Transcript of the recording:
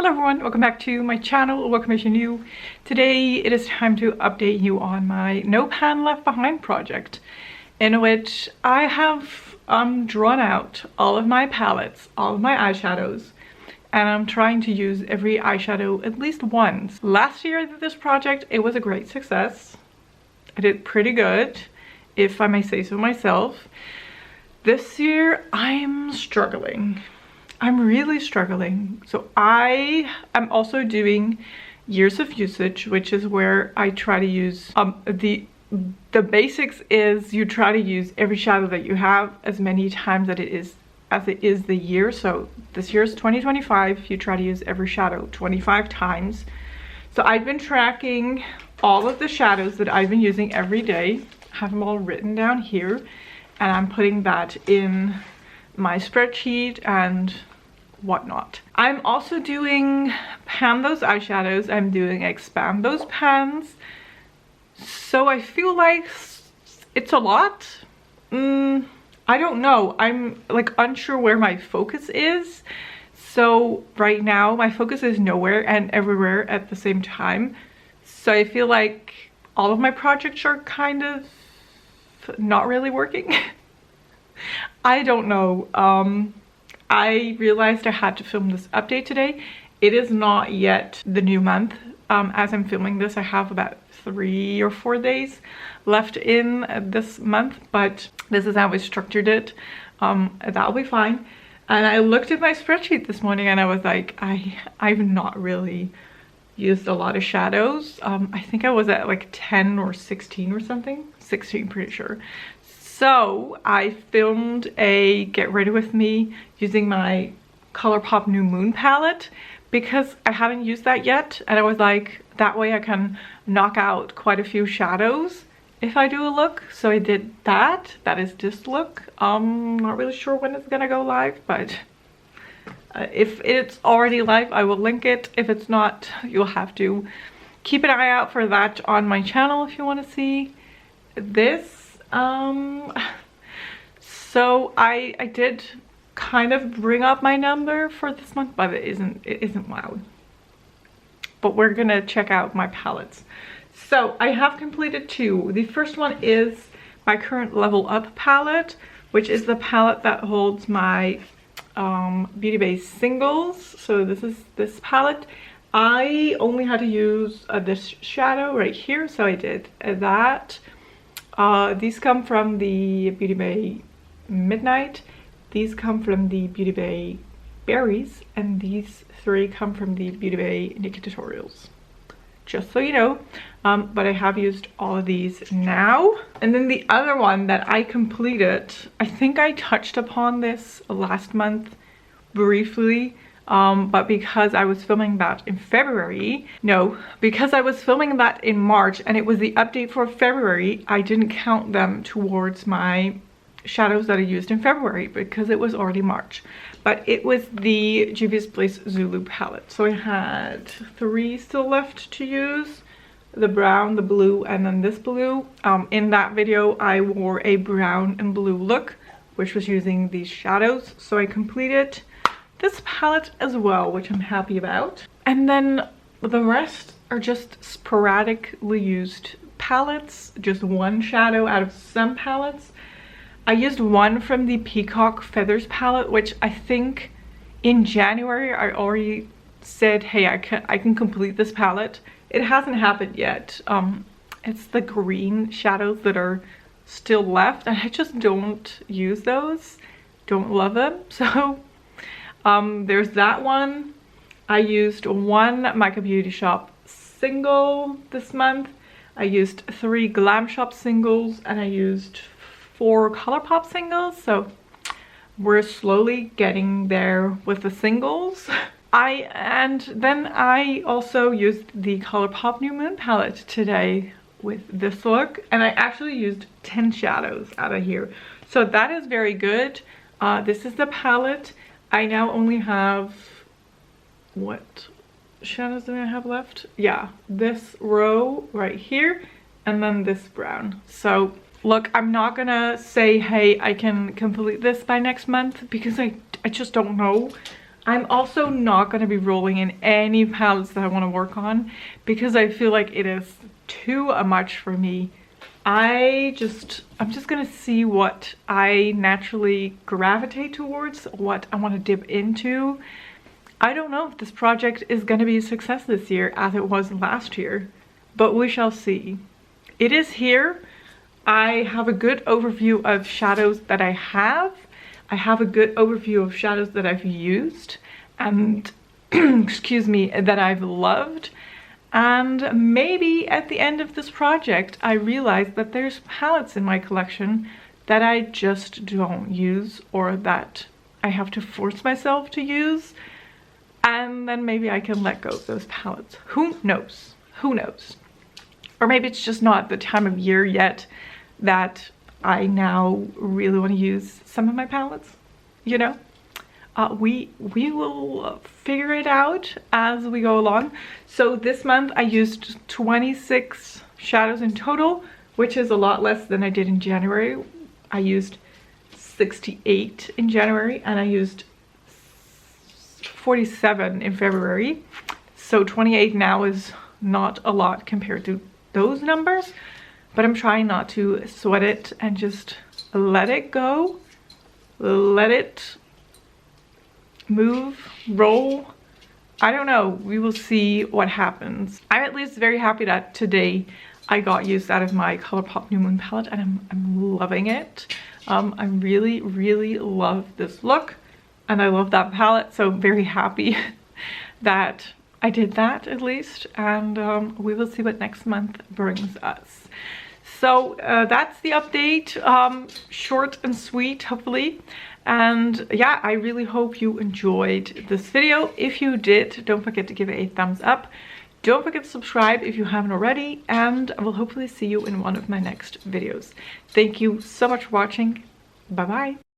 Hello everyone, welcome back to my channel, welcome if you're new. Today it is time to update you on my No Pan Left Behind project, in which I have drawn out all of my palettes, all of my eyeshadows, and I'm trying to use every eyeshadow at least once. Last year I did this project, it was a great success. I did pretty good, if I may say so myself. This year I'm struggling. I'm really struggling. So I am also doing years of usage, which is where I try to use the basics is you try to use every shadow that you have as many times as it is the year. So this year is 2025, you try to use every shadow 25 times. So I've been tracking all of the shadows that I've been using every day. I have them all written down here, and I'm putting that in my spreadsheet and whatnot. I'm also doing pan those eyeshadows, I'm doing expand those pans, so I feel like it's a lot. I don't know, I'm like unsure where my focus is. So right now my focus is nowhere and everywhere at the same time, so I feel like all of my projects are kind of not really working. I don't know. I realized I had to film this update today. It is not yet the new month. As I'm filming this, I have about 3 or 4 days left in this month, but this is how we structured it. That'll be fine. And I looked at my spreadsheet this morning and I was like, I've not really used a lot of shadows. I think I was at like 10 or 16 or something. 16, pretty sure. So I filmed a get ready with me using my Colourpop New Moon palette because I haven't used that yet, and I was like, that way I can knock out quite a few shadows if I do a look. So I did that. That is this look. Not really sure when it's gonna go live, but if it's already live I will link it. If it's not, you'll have to keep an eye out for that on my channel if you want to see this. So I did kind of bring up my number for this month, but it isn't loud. But we're gonna check out my palettes. So I have completed 2. The first one is my current Level Up palette, which is the palette that holds my Beauty Bay singles. So this is this palette. I only had to use this shadow right here, so I did that. These come from the Beauty Bay Midnight, these come from the Beauty Bay Berries, and these 3 come from the Beauty Bay Naked Tutorials. Just so you know, but I have used all of these now. And then the other one that I completed, I think I touched upon this last month briefly, but because I was filming that in February, because I was filming that in March and it was the update for February, I didn't count them towards my shadows that I used in February because it was already March. But it was the Juvia's Place Zulu palette. So I had 3 still left to use. The brown, the blue, and then this blue. In that video, I wore a brown and blue look, which was using these shadows. So I completed this palette as well, which I'm happy about. And then the rest are just sporadically used palettes, just one shadow out of some palettes. I used one from the Peacock Feathers palette, which I think in January I already said, hey, I can complete this palette. It hasn't happened yet. It's the green shadows that are still left, and I just don't use those, don't love them. So there's that one. I used 1 Mica Beauty Shop single this month. I used 3 Glam Shop singles, and I used 4 Colourpop singles. So we're slowly getting there with the singles. And then I also used the Colourpop New Moon palette today with this look, and I actually used 10 shadows out of here. So that is very good. This is the palette. I now only have, what shadows do I have left? Yeah, this row right here, and then this brown. So look, I'm not gonna say, hey, I can complete this by next month, because I just don't know. I'm also not going to be rolling in any palettes that I want to work on because I feel like it is too much for me. I'm just going to see what I naturally gravitate towards, what I want to dip into. I don't know if this project is going to be a success this year as it was last year, but we shall see. It is here. I have a good overview of shadows that I have. I have a good overview of shadows that I've used and excuse me, that I've loved. And maybe at the end of this project, I realize that there's palettes in my collection that I just don't use or that I have to force myself to use. And then maybe I can let go of those palettes. Who knows? Who knows? Or maybe it's just not the time of year yet that I now really want to use some of my palettes, you know? We will figure it out as we go along. So this month I used 26 shadows in total, which is a lot less than I did in January. I used 68 in January and I used 47 in February. So 28 now is not a lot compared to those numbers, but I'm trying not to sweat it and just let it go, let it move, roll. I don't know, we will see what happens. I'm at least very happy that today I got used out of my Colourpop New Moon palette and I'm loving it. I really love this look and I love that palette, so I'm very happy that I did that at least, and we will see what next month brings us. So that's the update, short and sweet hopefully. And yeah, I really hope you enjoyed this video. If you did, don't forget to give it a thumbs up. Don't forget to subscribe if you haven't already, and I will hopefully see you in one of my next videos. Thank you so much for watching. Bye bye.